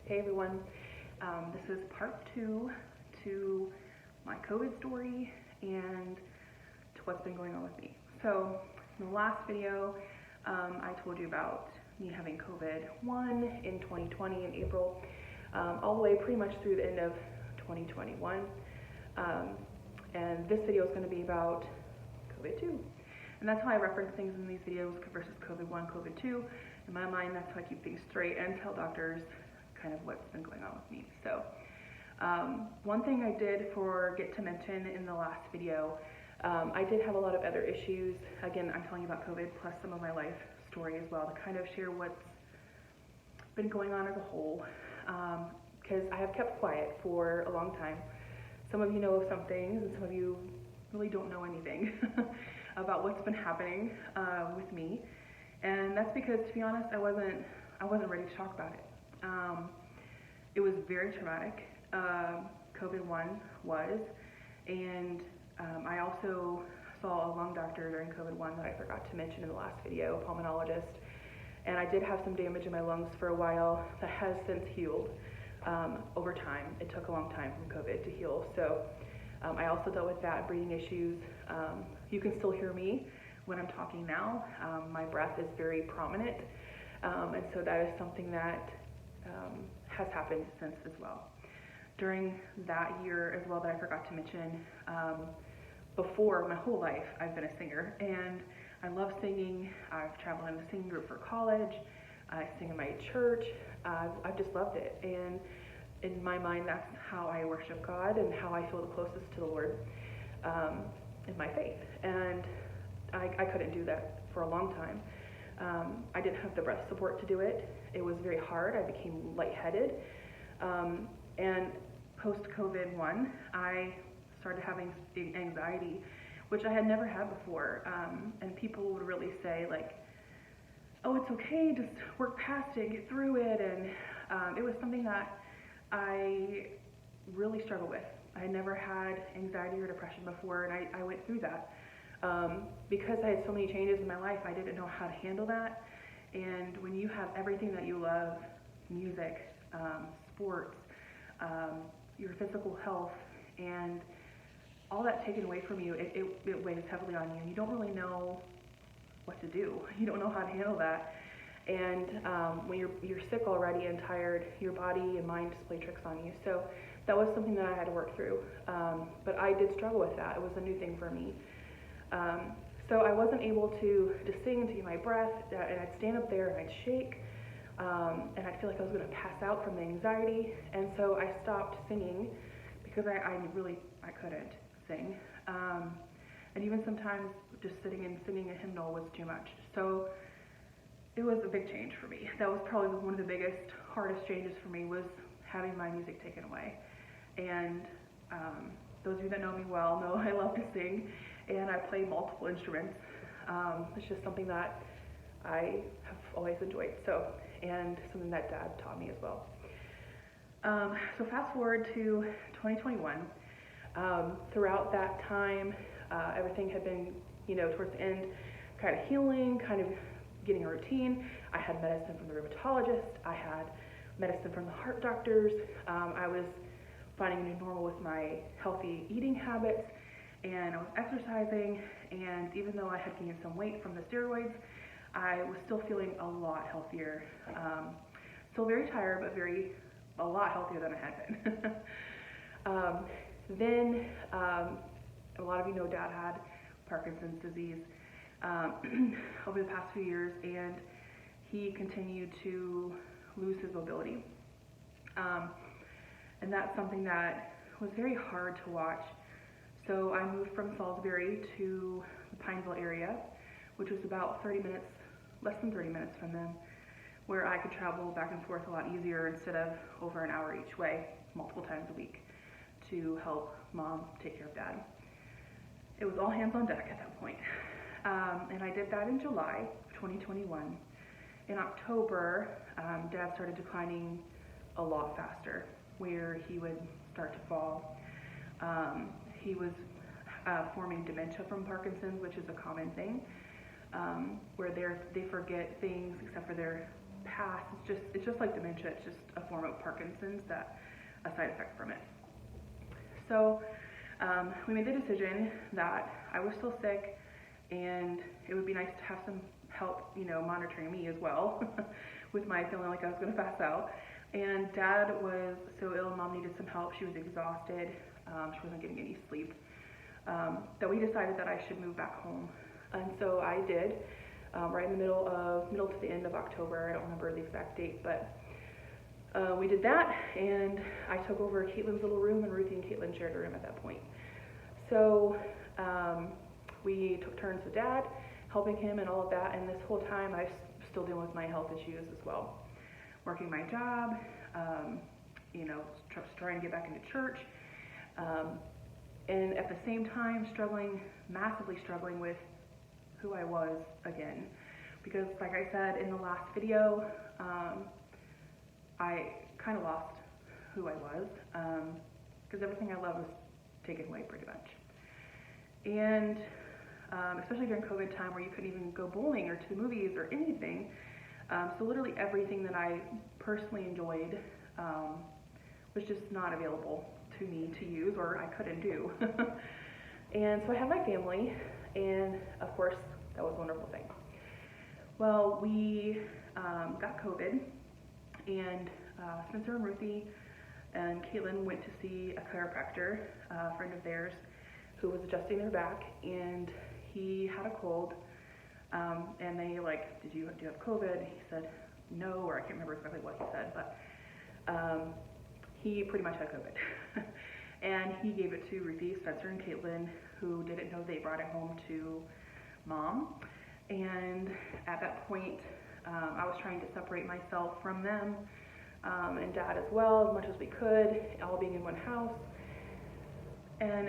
Hey everyone, this is part 2 to my COVID story and to what's been going on with me. So in the last video, I told you about me having COVID-1 in 2020 in April, all the way pretty much through the end of 2021. And this video is going to be about COVID-2. And that's how I reference things in these videos versus COVID-1, COVID-2. In my mind, that's how I keep things straight and tell doctors kind of what's been going on with me. So one thing I did forget to mention in the last video, I did have a lot of other issues. Again, I'm telling you about COVID plus some of my life story as well to kind of share what's been going on as a whole, because I have kept quiet for a long time. Some of you know some things and some of you really don't know anything about what's been happening with me. And that's because, to be honest, I wasn't ready to talk about it. It was very traumatic. COVID-1 was, and I also saw a lung doctor during COVID-1 that I forgot to mention in the last video, a pulmonologist, and I did have some damage in my lungs for a while that has since healed over time. It took a long time from COVID to heal, so I also dealt with that, breathing issues. You can still hear me when I'm talking now. My breath is very prominent, and so that is something that has happened since as well. During that year as well that I forgot to mention, before my whole life I've been a singer and I love singing. I've traveled in a singing group for college. I sing in my church. I've just loved it, and in my mind that's how I worship God and how I feel the closest to the Lord in my faith. And I couldn't do that for a long time. I didn't have the breath support to do it. It was very hard. I became lightheaded. And post-COVID-1, I started having anxiety, which I had never had before. And people would really say, like, oh, it's okay, just work past it, get through it. And it was something that I really struggled with. I had never had anxiety or depression before, and I went through that. Because I had so many changes in my life, I didn't know how to handle that. And when you have everything that you love, music, sports, your physical health, and all that taken away from you, it weighs heavily on you. You don't really know what to do. You don't know how to handle that. And when you're sick already and tired, your body and mind just play tricks on you. So that was something that I had to work through. But I did struggle with that. It was a new thing for me. So I wasn't able to sing and to get my breath, and I'd stand up there and I'd shake, and I'd feel like I was going to pass out from the anxiety, and so I stopped singing because I couldn't sing, and even sometimes just sitting and singing a hymnal was too much. So it was a big change for me. That was probably one of the biggest, hardest changes for me, was having my music taken away. And those of you that know me well know I love to sing, and I play multiple instruments. It's just something that I have always enjoyed, and something that Dad taught me as well. So fast forward to 2021. Throughout that time, everything had been, towards the end, kind of healing, kind of getting a routine. I had medicine from the rheumatologist. I had medicine from the heart doctors. I was finding a new normal with my healthy eating habits, and I was exercising, and even though I had gained some weight from the steroids, I was still feeling a lot healthier. Still very tired, but a lot healthier than I had been. Then, a lot of you know Dad had Parkinson's disease over the past few years, and he continued to lose his mobility. And that's something that was very hard to watch. So I moved from Salisbury to the Pineville area, which was about 30 minutes, less than 30 minutes from them, where I could travel back and forth a lot easier instead of over an hour each way, multiple times a week, to help Mom take care of Dad. It was all hands on deck at that point. And I did that in July 2021. In October, Dad started declining a lot faster, where he would start to fall. He was forming dementia from Parkinson's, which is a common thing, where they forget things except for their passed. It's just like dementia. It's just a form of Parkinson's, that a side effect from it. So we made the decision that I was still sick, and it would be nice to have some help, monitoring me as well, with my feeling like I was going to pass out. And Dad was so ill, Mom needed some help. She was exhausted. She wasn't getting any sleep. That we decided that I should move back home. And so I did, right in the middle to the end of October. I don't remember the exact date, but we did that, and I took over Caitlin's little room, and Ruthie and Caitlin shared a room at that point. So we took turns with Dad, helping him and all of that, and this whole time I was still dealing with my health issues as well. Working my job, trying to get back into church, and at the same time massively struggling with who I was again. Because like I said in the last video, I kind of lost who I was, because everything I loved was taken away pretty much. And especially during COVID time, where you couldn't even go bowling or to the movies or anything. So literally everything that I personally enjoyed was just not available to me to use, or I couldn't do. And so I had my family, and of course that was a wonderful thing. Well, we got COVID, and Spencer and Ruthie and Caitlin went to see a chiropractor, a friend of theirs, who was adjusting their back, and he had a cold. And they do you have COVID? He said no, or I can't remember exactly what he said, but he pretty much had COVID. And he gave it to Ruthie, Spencer, and Caitlin, who didn't know. They brought it home to Mom. And at that point, I was trying to separate myself from them, and Dad as well, as much as we could, all being in one house. And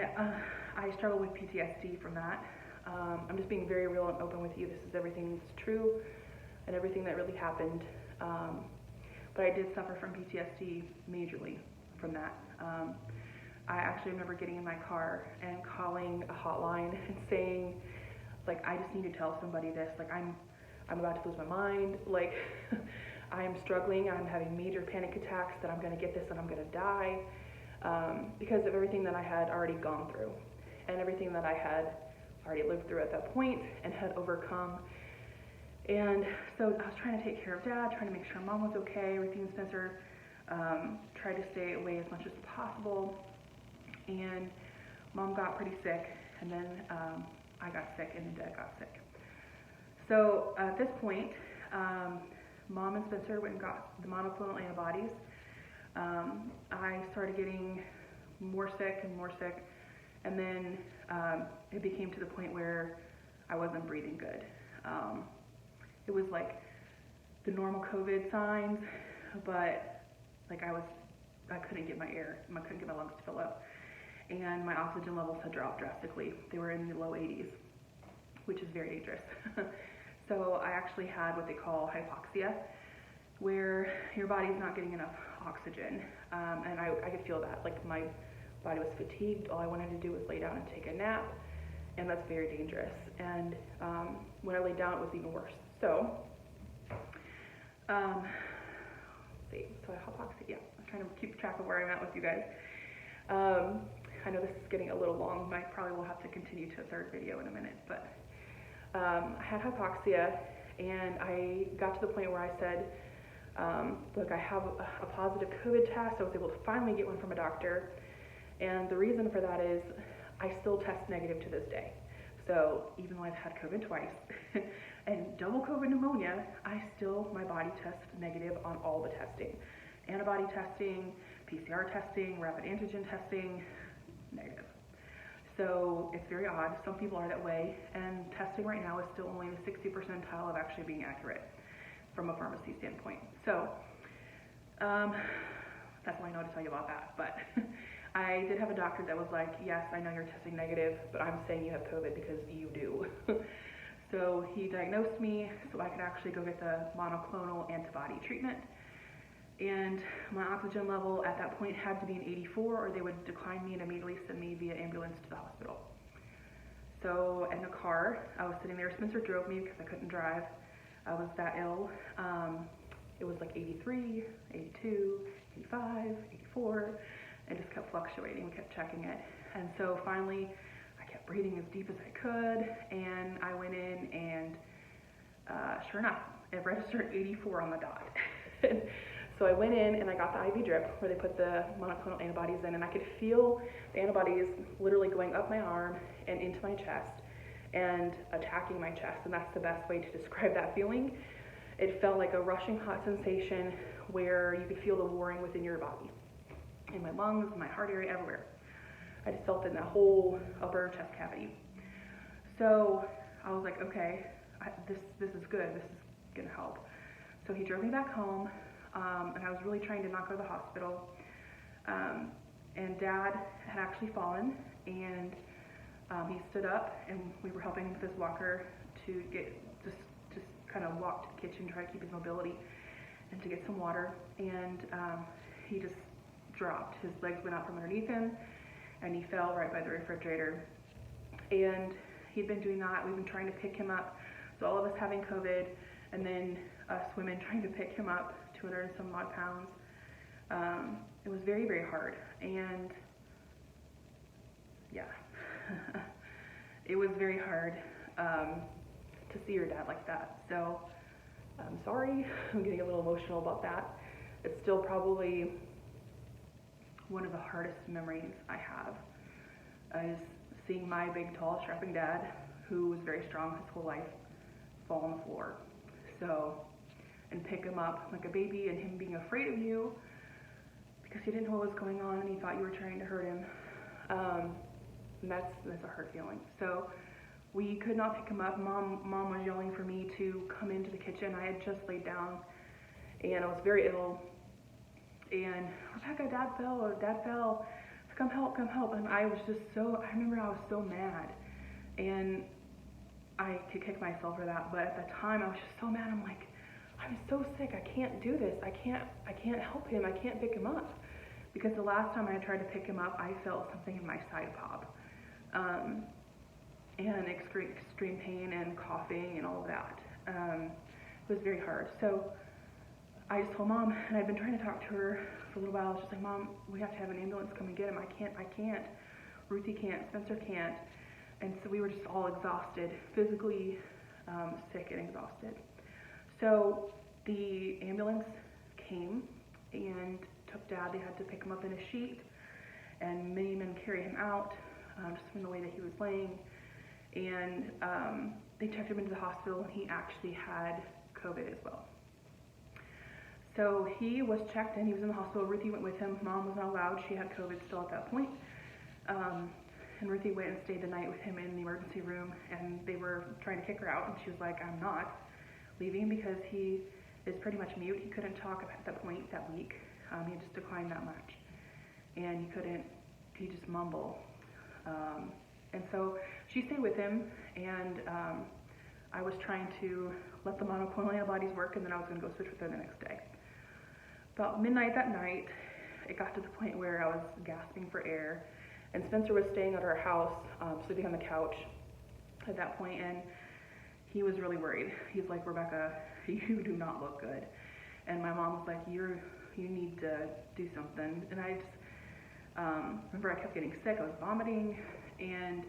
I struggled with PTSD from that. I'm just being very real and open with you. This is everything that's true and everything that really happened. But I did suffer from PTSD majorly from that. I actually remember getting in my car and calling a hotline and saying, I just need to tell somebody this. I'm about to lose my mind. I am struggling. I'm having major panic attacks that I'm going to get this and I'm going to die, because of everything that I had already gone through and everything that I had already lived through at that point and had overcome. And so I was trying to take care of Dad, trying to make sure Mom was okay. Ruthie and Spencer tried to stay away as much as possible. And Mom got pretty sick, and then I got sick, and then Dad got sick. So at this point, Mom and Spencer went and got the monoclonal antibodies. I started getting more sick and more sick, and then it became to the point where I wasn't breathing good. It was like the normal COVID signs, but I couldn't get my air, I couldn't get my lungs to fill up, and my oxygen levels had dropped drastically. They were in the low 80s, which is very dangerous. So I actually had what they call hypoxia, where your body's not getting enough oxygen, and I could feel that. My body was fatigued. All I wanted to do was lay down and take a nap, and that's very dangerous. And when I laid down, it was even worse. So, let's see. So hypoxia. Yeah, I'm trying to keep track of where I'm at with you guys. I know this is getting a little long. I probably will have to continue to a third video in a minute, but I had hypoxia, and I got to the point where I said, look, I have a positive COVID test. I was able to finally get one from a doctor, and the reason for that is I still test negative to this day. So even though I've had COVID twice and double COVID pneumonia, my body tests negative on all the testing. Antibody testing, PCR testing, rapid antigen testing, negative. So it's very odd. Some people are that way, and testing right now is still only the 60th percentile of actually being accurate from a pharmacy standpoint. So that's all I know to tell you about that. But I did have a doctor that was like, yes, I know you're testing negative, but I'm saying you have COVID because you do. So he diagnosed me so I could actually go get the monoclonal antibody treatment. And my oxygen level at that point had to be an 84, or they would decline me and immediately send me via ambulance to the hospital. So in the car, I was sitting there. Spencer drove me because I couldn't drive. I was that ill. it was like 83, 82, 85, 84, and just kept fluctuating. We kept checking it. And so finally, I kept breathing as deep as I could, and I went in, and sure enough, it registered 84 on the dot. So I went in and I got the IV drip where they put the monoclonal antibodies in, and I could feel the antibodies literally going up my arm and into my chest and attacking my chest, and that's the best way to describe that feeling. It felt like a rushing hot sensation where you could feel the warring within your body, in my lungs, my heart area, everywhere. I just felt it in that whole upper chest cavity. So I was like, okay, this is good, this is gonna help. So he drove me back home, and I was really trying to not go to the hospital. And Dad had actually fallen, and he stood up, and we were helping him with his walker to get just kind of walk to the kitchen, try to keep his mobility, and to get some water. And he just dropped. His legs went out from underneath him, and he fell right by the refrigerator. And he'd been doing that. We've been trying to pick him up. So all of us having COVID, and then us women trying to pick him up, 200 and some odd pounds. It was very, very hard. And yeah, it was very hard to see your dad like that. So I'm sorry, I'm getting a little emotional about that. It's still probably one of the hardest memories I have, is seeing my big, tall, strapping dad, who was very strong his whole life, fall on the floor. So, and pick him up like a baby, and him being afraid of you because he didn't know what was going on and he thought you were trying to hurt him. And that's a hard feeling. So we could not pick him up. Mom was yelling for me to come into the kitchen. I had just laid down and I was very ill. And Rebecca, Dad fell. Come help. And I was just I remember I was so mad. And I could kick myself for that, but at the time I was just so mad. I'm like, I'm so sick, I can't do this. I can't help him, I can't pick him up. Because the last time I tried to pick him up, I felt something in my side pop. And extreme pain and coughing and all of that. It was very hard. So I just told Mom, and I'd been trying to talk to her for a little while. I was just like, Mom, we have to have an ambulance come and get him. I can't. Ruthie can't, Spencer can't. And so we were just all exhausted, physically sick and exhausted. So the ambulance came and took Dad. They had to pick him up in a sheet, and many men carry him out, just from the way that he was laying. And they checked him into the hospital, and he actually had COVID as well. So he was checked in. He was in the hospital. Ruthie went with him. Mom was not allowed. She had COVID still at that point. And Ruthie went and stayed the night with him in the emergency room, and they were trying to kick her out, and she was like, I'm not leaving, because he is pretty much mute. He couldn't talk at that point that week. He had just declined that much, and he just mumble. And so she stayed with him, and I was trying to let the monoclonal antibodies work, and then I was going to go switch with her the next day. About midnight that night, it got to the point where I was gasping for air, and Spencer was staying at our house, sleeping on the couch at that point, and he was really worried. He's like, Rebecca, you do not look good. And my mom was like, you need to do something. And I just remember I kept getting sick. I was vomiting, and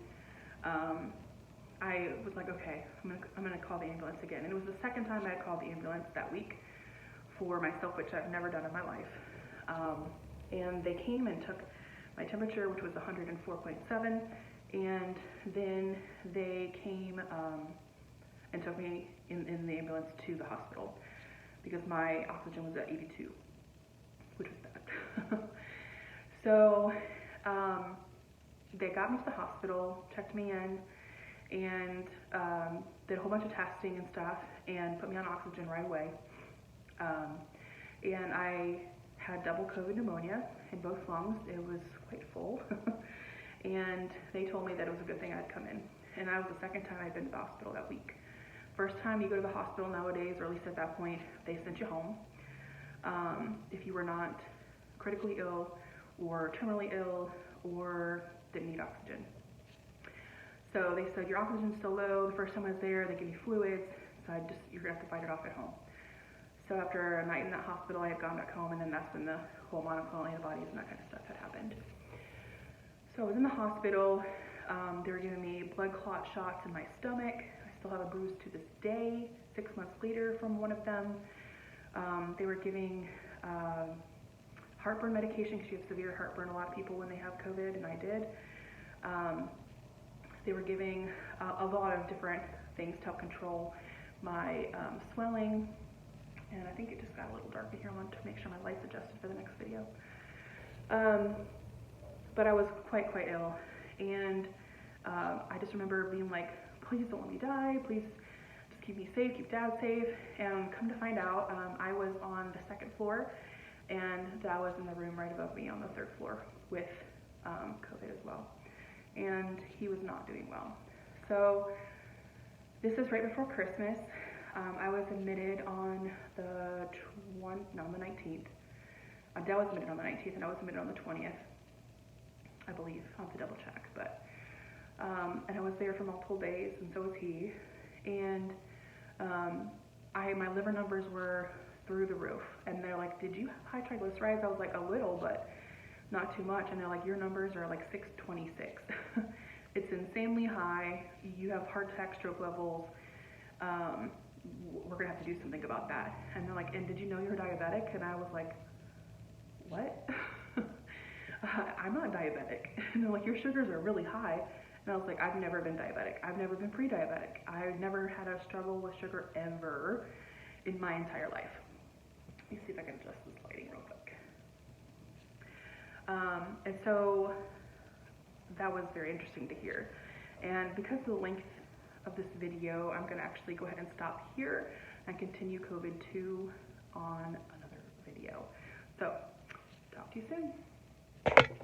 I was like, okay, I'm gonna call the ambulance again. And it was the second time I had called the ambulance that week for myself, which I've never done in my life. And they came and took my temperature, which was 104.7, and then they came and took me in the ambulance to the hospital because my oxygen was at 82, which was bad. So they got me to the hospital, checked me in, and did a whole bunch of testing and stuff, and put me on oxygen right away. And I had double COVID pneumonia in both lungs. It was quite full. And they told me that it was a good thing I'd come in. And that was the second time I'd been to the hospital that week. First time you go to the hospital nowadays, or at least at that point, they sent you home. If you were not critically ill or terminally ill or didn't need oxygen. So they said, your oxygen's still low. The first time I was there, they gave me fluids. So you're gonna have to fight it off at home. So after a night in that hospital, I had gone back home, and then that's when the whole monoclonal antibodies and that kind of stuff had happened. So I was in the hospital. They were giving me blood clot shots in my stomach. I still have a bruise to this day, 6 months later from one of them. They were giving heartburn medication because you have severe heartburn, a lot of people when they have COVID, and I did. They were giving a lot of different things to help control my swelling, and I think it just got a little dark in here. I wanted to make sure my light's adjusted for the next video. But I was quite ill, and I just remember being like, please don't let me die, please just keep me safe, keep Dad safe. And come to find out, I was on the 2nd floor, and Dad was in the room right above me on the 3rd floor with COVID as well, and he was not doing well. So this is right before Christmas. I was admitted on the 19th. Dad was admitted on the 19th, and I was admitted on the 20th, I believe. I'll have to double check, but and I was there for multiple days, and so was he. And my liver numbers were through the roof, and they're like, "Did you have high triglycerides?" I was like, "A little, but not too much." And they're like, "Your numbers are like 626. It's insanely high. You have heart attack, stroke levels. We're gonna have to do something about that." And they're like, "And did you know you're diabetic?" And I was like, "What?" I'm not diabetic. And they're like, "Your sugars are really high." And I was like, "I've never been diabetic. I've never been pre-diabetic. I've never had a struggle with sugar ever in my entire life." Let me see if I can adjust this lighting real quick. And so that was very interesting to hear. And because of the length of this video, I'm going to actually go ahead and stop here and continue COVID 2 on another video. So, talk to you soon.